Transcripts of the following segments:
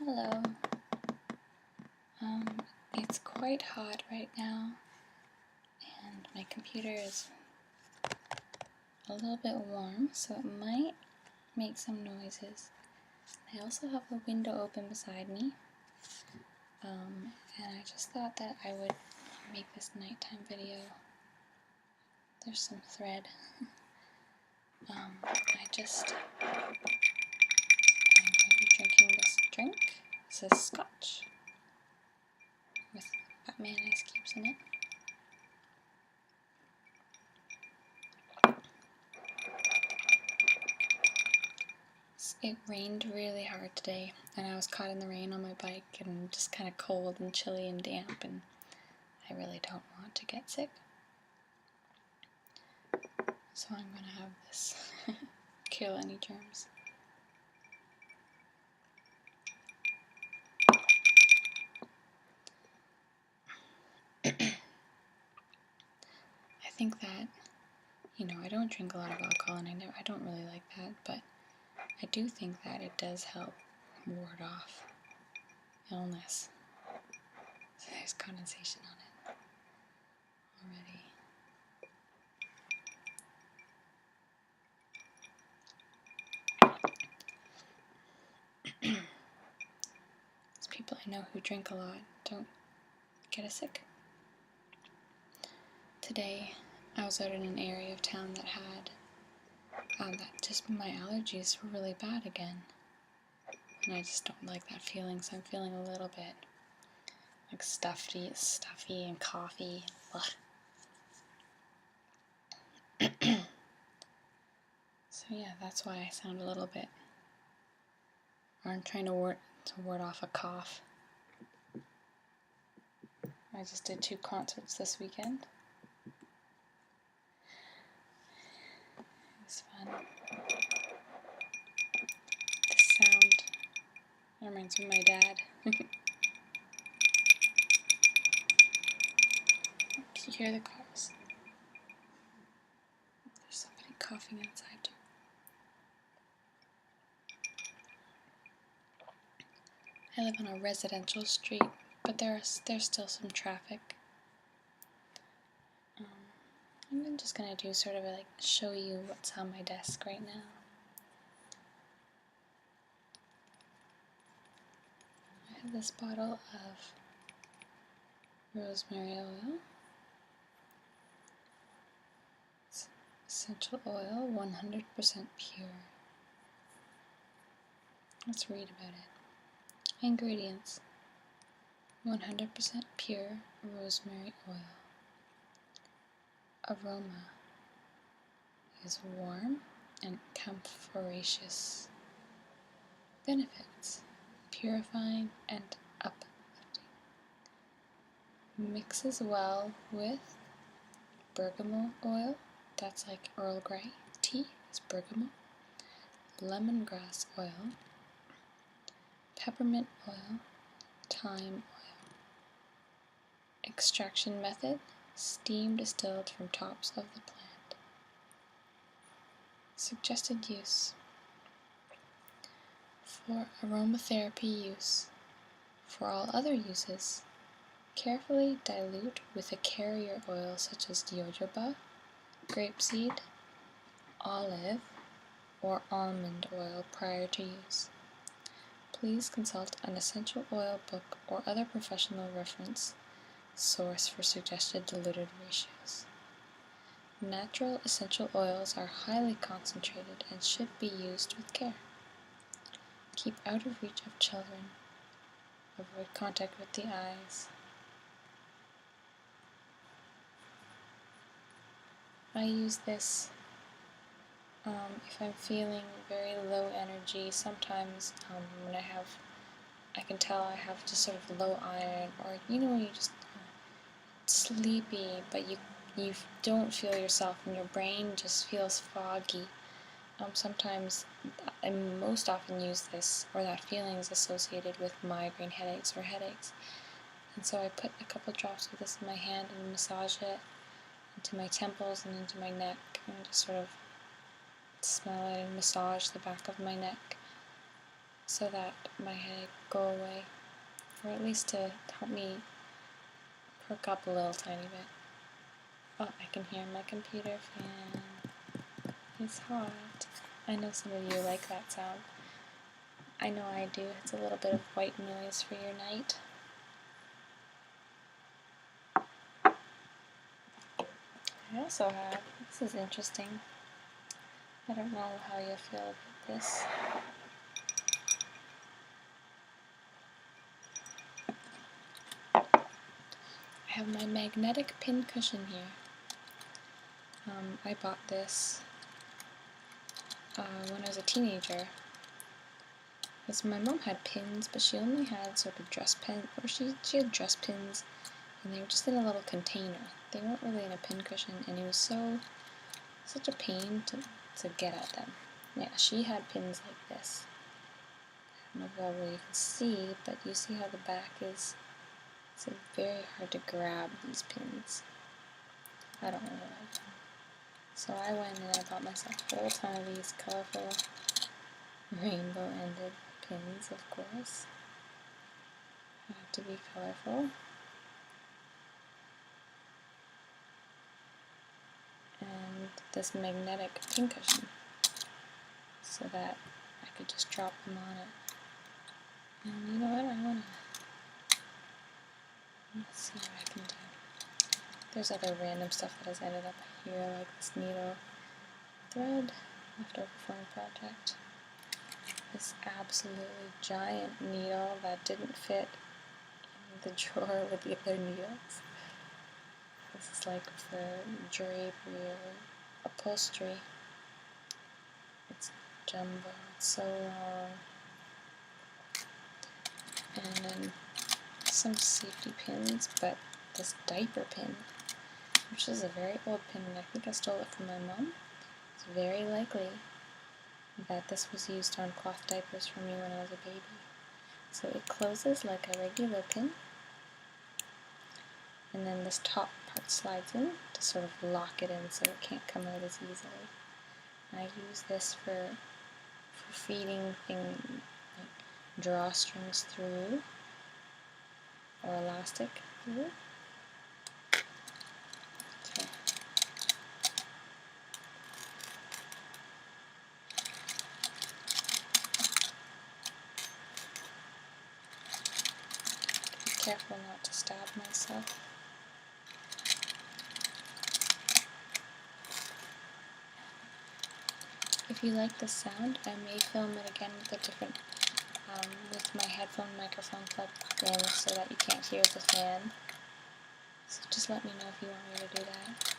Hello. It's quite hot right now, and my computer is a little bit warm, so it might make some noises. I also have a window open beside me, and I just thought that I would make this nighttime video. There's some thread. I'm going to be drinking this drink. This is scotch with Batman ice cubes in it. It rained really hard today, and I was caught in the rain on my bike and just kind of cold and chilly and damp, and I really don't want to get sick. So I'm going to have this kill any germs. I think that, I don't drink a lot of alcohol, and I don't really like that, but I do think that it does help ward off illness. So there's condensation on it already. Those people I know who drink a lot don't get sick. Today, I was out in an area of town that had that just my allergies were really bad again, and I just don't like that feeling. So I'm feeling a little bit like stuffy and coffee. So yeah, that's why I sound a little bit. I'm trying to ward off a cough. I just did 2 concerts this weekend. It was fun. This sound reminds me of my dad. Can you hear the cars? There's somebody coughing outside too. I live on a residential street, but there's still some traffic. I'm just gonna do sort of show you what's on my desk right now. I have this bottle of rosemary oil. It's essential oil, 100% pure. Let's read about it. Ingredients: 100% pure rosemary oil. Aroma is warm and camphoraceous. Benefits: purifying and uplifting. Mixes well with bergamot oil, that's like Earl Grey tea is bergamot, lemongrass oil, peppermint oil, thyme oil. Extraction method: steam distilled from tops of the plant. Suggested use: for aromatherapy use. For all other uses, carefully dilute with a carrier oil such as jojoba, grapeseed, olive, or almond oil prior to use. Please consult an essential oil book or other professional reference source for suggested diluted ratios. Natural essential oils are highly concentrated and should be used with care. Keep out of reach of children. Avoid contact with the eyes. I use this if I'm feeling very low energy. Sometimes when I can tell I have just sort of low iron, or you just sleepy, but you don't feel yourself and your brain just feels foggy. Sometimes I most often use this, or that feeling is associated with migraine headaches or headaches. And so I put a couple drops of this in my hand and massage it into my temples and into my neck, and just sort of smell it and massage the back of my neck. so that my headache go away, or at least to help me perk up a little tiny bit. Oh, I can hear my computer fan. It's hot. I know some of you like that sound. I know I do. It's a little bit of white noise for your night. I also have, this is interesting. I don't know how you'll feel about this. I have my magnetic pin cushion here. I bought this when I was a teenager. Because my mom had pins, but she only had sort of dress pins, or she had dress pins, and they were just in a little container. They weren't really in a pin cushion, and it was such a pain to get at them. Yeah, she had pins like this. I don't know how well you can see, but you see how the back is. It's very hard to grab these pins. I don't really like them. So I went and I bought myself a whole ton of these colorful rainbow-ended pins, of course. Have to be colorful. And this magnetic pin cushion, so that I could just drop them on it. And you know what? Let's see what I can do. There's other random stuff that has ended up here, like this needle thread left over from a project. This absolutely giant needle that didn't fit in the drawer with the other needles. This is like for drapery or upholstery. It's jumbo, it's so long. And then some safety pins, but this diaper pin, which is a very old pin, and I think I stole it from my mom. It's very likely that this was used on cloth diapers for me when I was a baby. So it closes like a regular pin, and then this top part slides in to sort of lock it in so it can't come out as easily. And I use this for feeding things like drawstrings through, or elastic through. Okay. Be careful not to stab myself. If you like the sound, I may film it again with a different, with my headphone microphone plugged in so that you can't hear the fan. So just let me know if you want me to do that.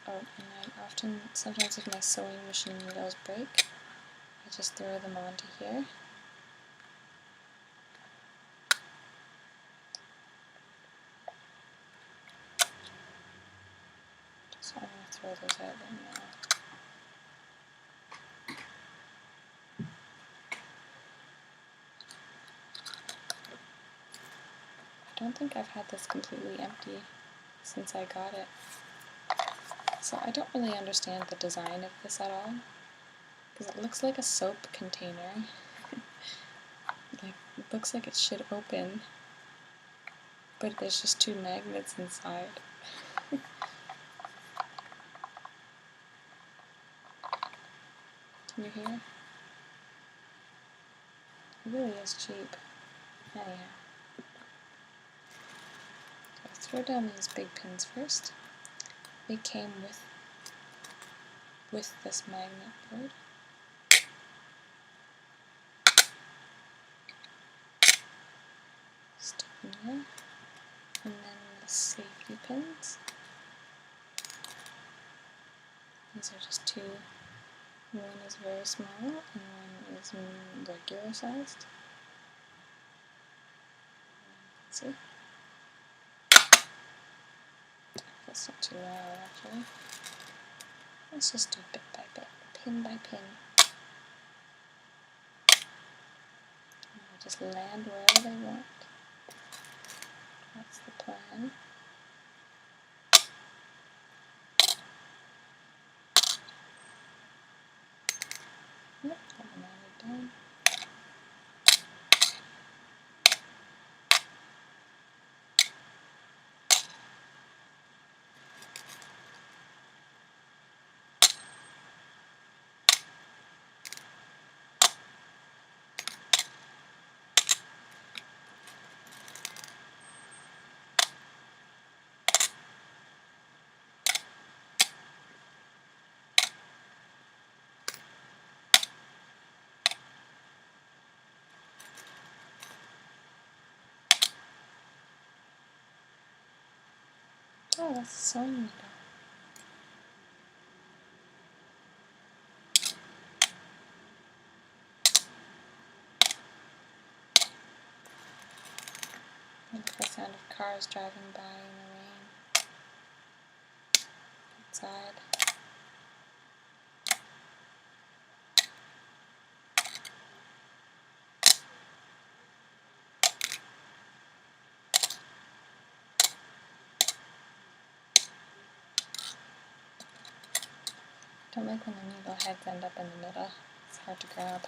Oh, and I often, sometimes if my sewing machine needles break, I just throw them onto here. So I'm going to throw those out right now. I don't think I've had this completely empty since I got it. So I don't really understand the design of this at all, because it looks like a soap container. Like, it looks like it should open, but there's just two magnets inside. Can you hear? It really is cheap. Anyhow. I'll throw down these big pins first. They came with this magnet board. Stick them there. And then the safety pins. These are just two. One is very small and one is regular sized. See? That's not too loud actually. Let's just do bit by bit, pin by pin. And I'll just land wherever they want. That's the plan. down. Oh, that's a sewing needle. I like the sound of cars driving by in the rain outside. Don't like when the needle heads end up in the middle. It's hard to grab.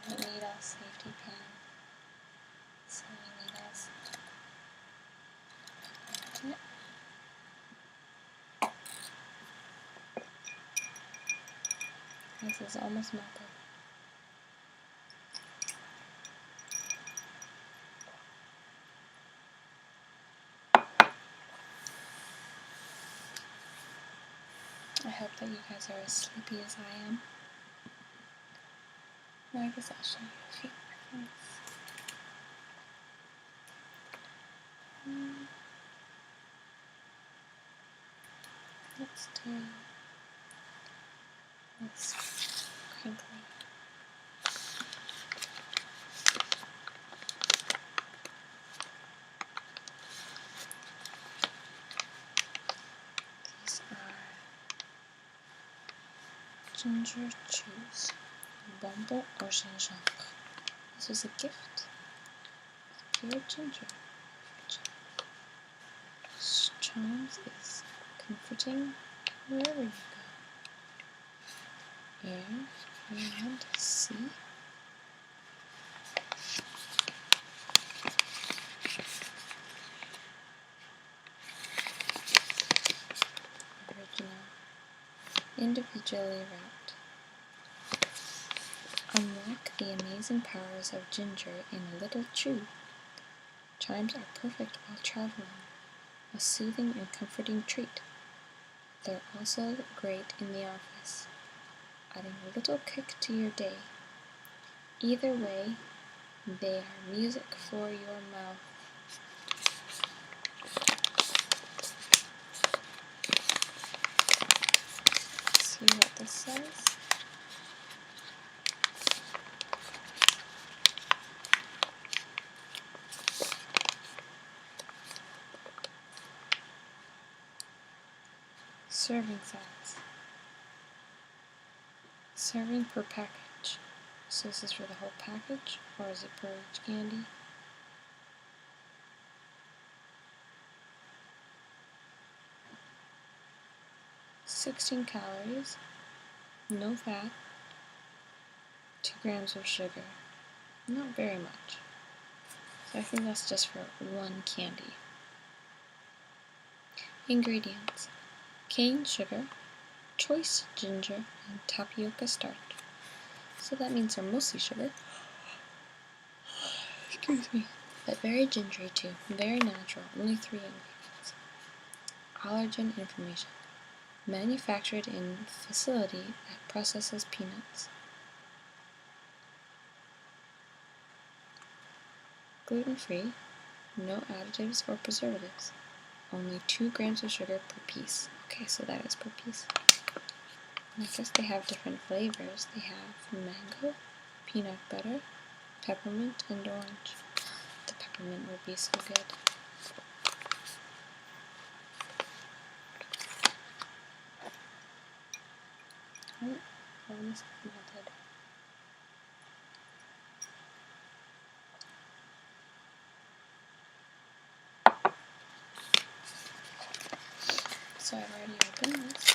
Needle, safety pin, sewing needles. This is almost melted. I hope that you guys are as sleepy as I am. Well, I guess I'll show you a few more things. Let's do this crinkly. These are ginger chews, bonbon or gingembre. This was a gift. Pure ginger. Chimes is comforting wherever you go. Air, and sea. Original. Individually wrapped. Unlock the amazing powers of ginger in a little chew. Chimes are perfect while traveling, a soothing and comforting treat. They're also great in the office, adding a little kick to your day. Either way, they are music for your mouth. See what this says? Serving size. Serving per package. So this is for the whole package, or is it per each candy? "16 calories, no fat, 2 grams of sugar." Not very much. So I think that's just for one candy. Ingredients: cane sugar, choice ginger, and tapioca starch. So that means they're mostly sugar. Excuse me. But very gingery too, very natural, only 3 ingredients. Allergen information. Manufactured in facility that processes peanuts. Gluten-free, no additives or preservatives. Only 2 grams of sugar per piece. Okay, so that is per piece. And I guess they have different flavors. They have mango, peanut butter, peppermint, and orange. The peppermint would be so good. Oh, almost melted. So I've already opened this.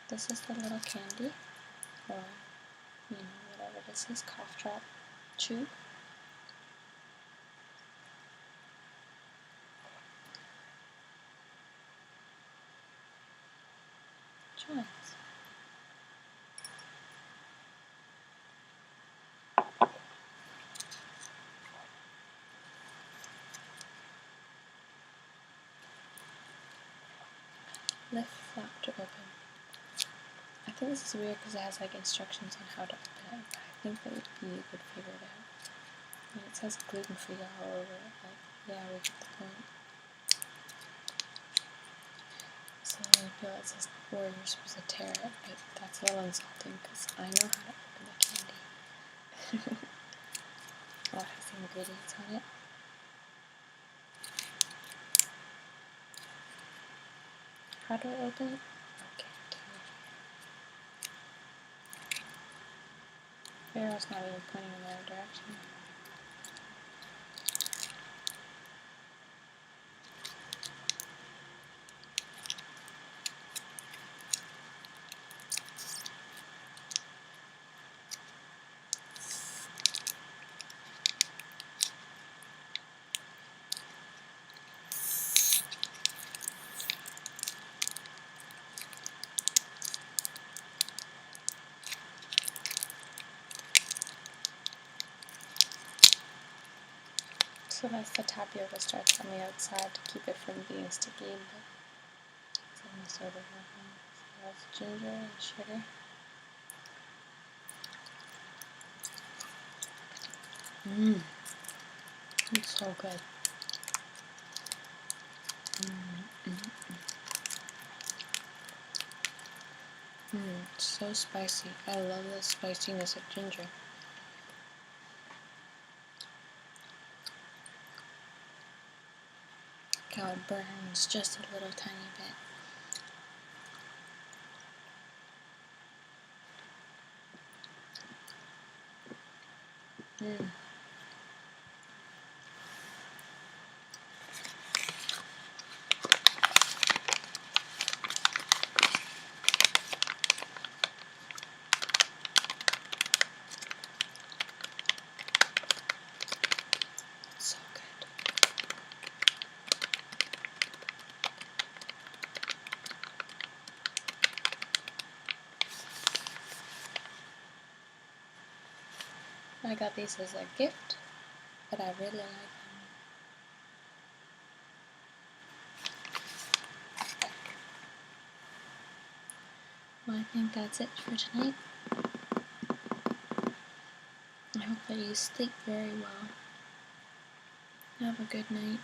This is the little candy, or whatever this is, cough drop chew. Giants. Lift flap to open. I think this is weird because it has like instructions on how to open it, but I think that you could figure it out. And it says gluten-free all over it, but yeah, we get the point. So I feel it says where you're supposed to tear it, but that's a little insulting because I know how to open the candy. Oh, it has the ingredients on it. How do I open it? Okay, the arrow's not even pointing in the other direction. So that's the tapioca starch on the outside to keep it from being sticky, but it's only sort of working. So that's ginger and sugar. It's so good. It's so spicy. I love the spiciness of ginger. How it burns just a little tiny bit. So good. I got these as a gift, but I really like them. Well, I think that's it for tonight. I hope that you sleep very well. Have a good night.